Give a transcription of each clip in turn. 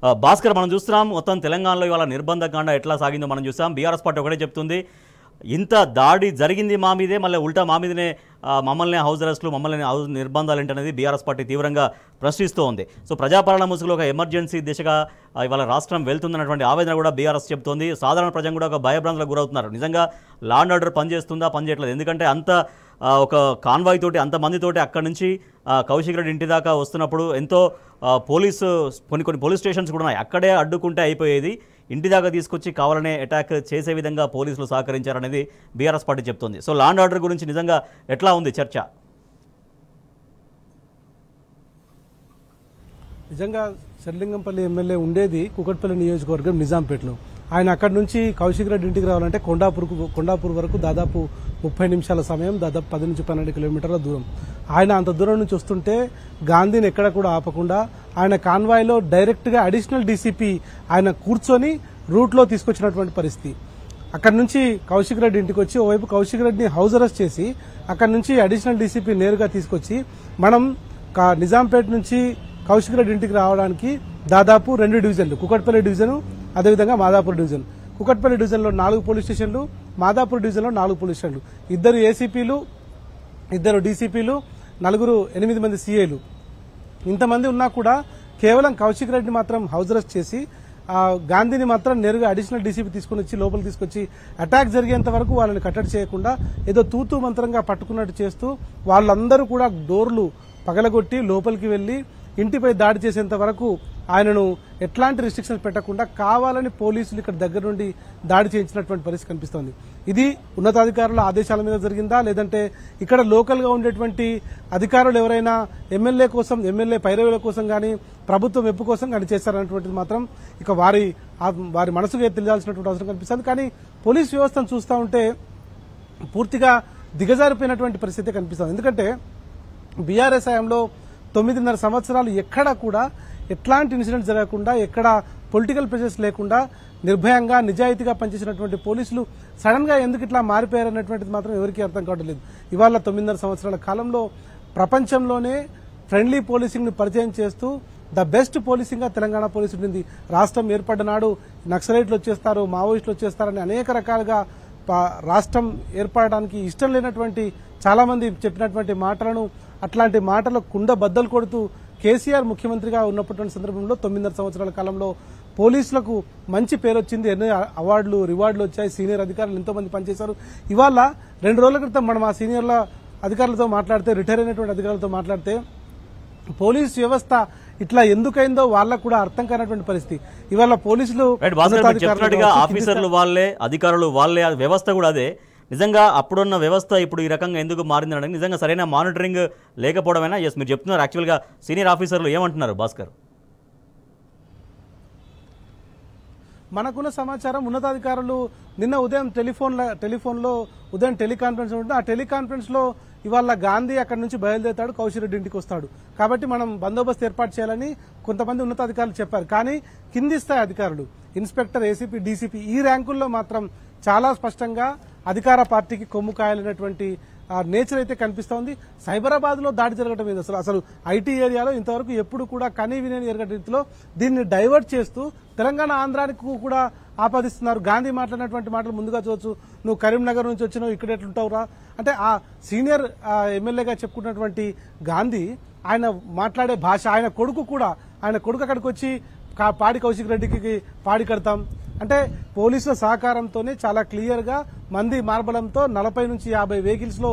భాస్కర్, మనం చూస్తున్నాం మొత్తం తెలంగాణలో ఇవాళ నిర్బంధకాండ ఎట్లా సాగిందో మనం చూసాం. బీఆర్ఎస్ పార్టీ ఒకటే చెప్తుంది, ఇంత దాడి జరిగింది మా మీదే, మళ్ళీ ఉల్టా మా మీదనే మమ్మల్ని హౌస్ అరెస్టులు, మమ్మల్ని హౌస్ నిర్బంధాలు ఏంటనేది బీఆర్ఎస్ పార్టీ తీవ్రంగా ప్రశ్నిస్తూ ఉంది. సో ప్రజాపాలన ముసుగులో ఒక ఎమర్జెన్సీ దిశగా ఇవాళ రాష్ట్రం వెళ్తుందన్నటువంటి ఆవేదన కూడా బీఆర్ఎస్ చెబుతోంది. సాధారణ ప్రజలు కూడా ఒక భయభ్రాంతులకు గురవుతున్నారు. నిజంగా లా అండ్ ఆర్డర్ పనిచేస్తుందా, పనిచేయట్లేదు? ఎందుకంటే అంత ఒక కాన్వాయ్ తోటి అంతమందితోటి అక్కడి నుంచి కౌశిక్ రెడ్డి ఇంటి దాకా వస్తున్నప్పుడు ఎంతో కొన్ని పోలీస్ స్టేషన్స్ కూడా ఉన్నాయి, అక్కడే అడ్డుకుంటే అయిపోయేది, ఇంటి దాకా తీసుకొచ్చి కావాలనే అటాక్ చేసే విధంగా పోలీసులు సహకరించారనేది బీఆర్ఎస్ పార్టీ చెప్తోంది. సో లా అండ్ ఆర్డర్ గురించి నిజంగా ఎట్లా ఉంది చర్చ? నిజంగా శర్లింగంపల్లి ఎమ్మెల్యే ఉండేది కూకట్పల్లి నియోజకవర్గం నిజాంపేటలో. ఆయన అక్కడి నుంచి కౌశిక్ రెడ్డి ఇంటికి రావాలంటే కొండాపూర్ వరకు దాదాపు 30 నిమిషాల సమయం, దాదాపు 10 నుంచి 12 కిలోమీటర్ల దూరం. ఆయన అంత దూరం నుంచి వస్తుంటే గాంధీని ఎక్కడ కూడా ఆపకుండా ఆయన కాన్వాయ్లో డైరెక్ట్గా అడిషనల్ డీసీపీ ఆయన కూర్చొని రూట్లో తీసుకొచ్చినటువంటి పరిస్థితి. అక్కడి నుంచి కౌశిక్ రెడ్డి ఇంటికి వచ్చి ఓవైపు కౌశిక్ రెడ్డిని హౌస్ అరెస్ట్ చేసి అక్కడి నుంచి అడిషనల్ డీసీపీ నేరుగా తీసుకొచ్చి మనం నిజాంపేట నుంచి కౌశిక్ రెడ్డి ఇంటికి రావడానికి దాదాపు 2 డివిజన్లు, కుకట్పల్లి డివిజన్, అదేవిధంగా మాదాపూర్ డివిజన్. కుకట్పల్లి డివిజన్లో 4 పోలీస్ స్టేషన్లు, మాదాపూర్ డివిజన్లో 4 పోలీస్ స్టేషన్లు, 2 ఏసీపీలు, 2 డీసీపీలు, 8 మంది సీఏలు. ఇంతమంది ఉన్నా కూడా కేవలం కౌశిక్ రెడ్డి మాత్రం హౌస్ అరెస్ట్ చేసి గాంధీని మాత్రం నేరుగా అడిషనల్ డీసీపీ తీసుకుని వచ్చి లోపలికి తీసుకొచ్చి అటాక్ జరిగేంత వరకు వాళ్ళని కట్టడి చేయకుండా ఏదో తూతూ మంత్రంగా పట్టుకున్నట్టు చేస్తూ వాళ్ళందరూ కూడా డోర్లు పగలగొట్టి లోపలికి వెళ్లి ఇంటిపై దాడి చేసేంత వరకు ఆయనను ఎట్లాంటి రిస్ట్రిక్షన్స్ పెట్టకుండా కావాలని పోలీసులు ఇక్కడ దగ్గర నుండి దాడి చేయించినటువంటి పరిస్థితి కనిపిస్తోంది. ఇది ఉన్నతాధికారుల ఆదేశాల మీద జరిగిందా, లేదంటే ఇక్కడ లోకల్ గా ఉండేటువంటి అధికారులు ఎవరైనా ఎమ్మెల్యే పైరవుల కోసం గానీ ప్రభుత్వం మెప్పు కోసం కానీ చేశారన్నటువంటిది మాత్రం ఇక వారి మనసుకు తెలియాల్సినటువంటి అవసరం కనిపిస్తుంది. కానీ పోలీస్ వ్యవస్థను చూస్తూ ఉంటే పూర్తిగా దిగజారిపోయినటువంటి పరిస్థితి కనిపిస్తుంది. ఎందుకంటే బీఆర్ఎస్ హయాంలో 9.5 సంవత్సరాలు ఎక్కడా కూడా ఎట్లాంటి ఇన్సిడెంట్ జరగకుండా, ఎక్కడ పొలిటికల్ ప్రెషర్స్ లేకుండా నిర్భయంగా నిజాయితీగా పనిచేసినటువంటి పోలీసులు సడన్ గా ఎందుకు ఇట్లా మారిపోయారన్నటువంటిది మాత్రం ఎవరికీ అర్థం కావట్లేదు. ఇవాళ 9.5 సంవత్సరాల కాలంలో ప్రపంచంలోనే ఫ్రెండ్లీ పోలీసింగ్ ను పరిచయం చేస్తూ ద బెస్ట్ పోలీసింగ్ గా తెలంగాణ పోలీసు ఉండింది. రాష్ట్రం ఏర్పడ్డ నాడు నక్సలైట్లు వచ్చేస్తారు, మావోయిస్టులు వచ్చేస్తారని అనేక రకాలుగా రాష్ట్రం ఏర్పడడానికి ఇష్టం లేనటువంటి చాలా మంది చెప్పినటువంటి మాటలను, అట్లాంటి మాటలకు కుండ బద్దలు కొడుతూ కేసీఆర్ ముఖ్యమంత్రిగా ఉన్నటువంటి సందర్భంలో 9.5 సంవత్సరాల కాలంలో పోలీసులకు మంచి పేరు వచ్చింది. ఎన్నో అవార్డులు, రివార్డులు వచ్చాయి. సీనియర్ అధికారులు ఎంతో మంది పనిచేశారు. ఇవాళ 2 రోజుల క్రితం మనం ఆ సీనియర్ల అధికారులతో మాట్లాడితే, రిటైర్ అయినటువంటి అధికారులతో మాట్లాడితే పోలీస్ వ్యవస్థ ఇట్లా ఎందుకైందో వాళ్ళకు కూడా అర్థం కానటువంటి పరిస్థితి. ఇవాళ పోలీసులు ఆఫీసర్లు వాళ్ళే, అధికారులు వాళ్ళే, వ్యవస్థ కూడా అదే. నిజంగా అప్పుడున్న వ్యవస్థ ఇప్పుడు ఈ రకంగా ఎందుకు మారిందని నిజంగా సరైన మానిటరింగ్ లేకపోవడమేనా? ఎస్, మీరు చెప్తున్నారు. యాక్చువల్గా సీనియర్ ఆఫీసర్లు ఏమంటున్నారు భాస్కర్? మనకున్న సమాచారం ఉన్నతాధికారులు నిన్న ఉదయం టెలిఫోన్లో ఉదయం టెలికాన్ఫరెన్స్ ఉంటుంది. ఆ టెలికాన్ఫరెన్స్ లో ఇవాళ గాంధీ అక్కడి నుంచి బయలుదేరుతాడు, కౌశిక్ రెడ్డి ఇంటికి వస్తాడు, కాబట్టి మనం బందోబస్తు ఏర్పాటు చేయాలని కొంతమంది ఉన్నతాధికారులు చెప్పారు. కానీ కింది స్థాయి అధికారులు, ఇన్స్పెక్టర్, ఏసీపీ, డీసీపీ ఈ ర్యాంకుల్లో మాత్రం చాలా స్పష్టంగా అధికార పార్టీకి కొమ్ము కాయాలనేటువంటి నేచర్ అయితే కనిపిస్తోంది. సైబరాబాద్ లో దాడి జరగడం లేదు. అసలు ఐటీ ఏరియాలో ఇంతవరకు ఎప్పుడు కూడా కనీ విని ఎరగని రీతిలో దీన్ని డైవర్ట్ చేస్తూ తెలంగాణ ఆంధ్రానికి కూడా ఆపాదిస్తున్నారు. గాంధీ మాట్లాడినటువంటి మాటలు ముందుగా చూడొచ్చు. నువ్వు కరీంనగర్ నుంచి వచ్చినావు, ఇక్కడ ఎట్లుంటావురా అంటే ఆ సీనియర్ ఎమ్మెల్యేగా చెప్పుకున్నటువంటి గాంధీ ఆయన మాట్లాడే భాష, ఆయన కొడుకు అక్కడికి వచ్చి పాడి కౌశిక్ రెడ్డికి పాడి కడతాం అంటే పోలీసుల సహకారంతోనే చాలా క్లియర్ గా మంది మార్బలంతో 40 నుంచి 50 వెహికల్స్ లో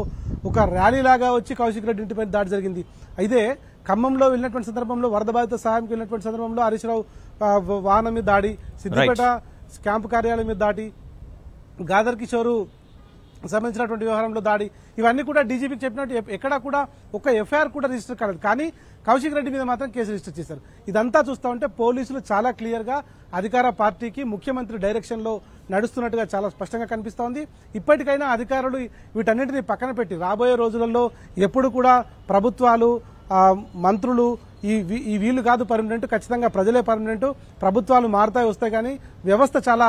ఒక ర్యాలీ లాగా వచ్చి కౌశిక్ రెడ్డి ఇంటిపై దాడి జరిగింది. అయితే ఖమ్మంలో వెళ్ళినటువంటి సందర్భంలో, వరద బాధిత సహాయంకి వెళ్ళినటువంటి సందర్భంలో హరీష్ రావు వాహనం మీద దాడి, సిద్దిపేట క్యాంపు కార్యాలయం మీద దాడి, గాదర్ కిషోర్ సంబంధించినటువంటి వ్యవహారంలో దాడి, ఇవన్నీ కూడా డీజీపీకి చెప్పినట్టు ఎక్కడా కూడా ఒక ఎఫ్ఐఆర్ కూడా రిజిస్టర్ కాలేదు. కానీ కౌశిక్ రెడ్డి మీద మాత్రం కేసు రిజిస్టర్ చేశారు. ఇదంతా చూస్తా ఉంటే పోలీసులు చాలా క్లియర్ గా అధికార పార్టీకి ముఖ్యమంత్రి డైరెక్షన్ లో నడుస్తున్నట్టుగా చాలా స్పష్టంగా కనిపిస్తోంది. ఇప్పటికైనా అధికారులు వీటన్నింటినీ పక్కన పెట్టి రాబోయే రోజులలో ఎప్పుడు కూడా ప్రభుత్వాలు, మంత్రులు ఈ వీళ్ళు కాదు పర్మనెంట్, ఖచ్చితంగా ప్రజలే పర్మనెంట్, ప్రభుత్వాలు మారుతాయి వస్తాయి, కానీ వ్యవస్థ చాలా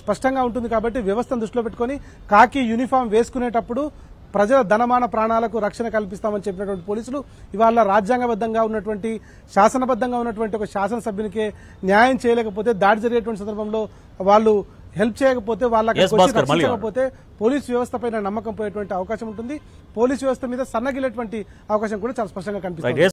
స్పష్టంగా ఉంటుంది. కాబట్టి వ్యవస్థను దృష్టిలో పెట్టుకుని కాకి యూనిఫామ్ వేసుకునేటప్పుడు ప్రజల ధనమాన ప్రాణాలకు రక్షణ కల్పిస్తామని చెప్పినటువంటి పోలీసులు ఇవాళ రాజ్యాంగబద్ధంగా ఉన్నటువంటి శాసనబద్ధంగా ఉన్నటువంటి ఒక శాసనసభ్యునికే న్యాయం చేయలేకపోతే దాడి జరిగేటువంటి సందర్భంలో వాళ్ళు హెల్ప్ చేయకపోతే వాళ్ళకి రక్షించకపోతే పోలీసు వ్యవస్థ పైన నమ్మకం పోయేటువంటి అవకాశం ఉంటుంది. పోలీసు వ్యవస్థ మీద సన్నగిలేటువంటి అవకాశం కూడా చాలా స్పష్టంగా కనిపిస్తుంది.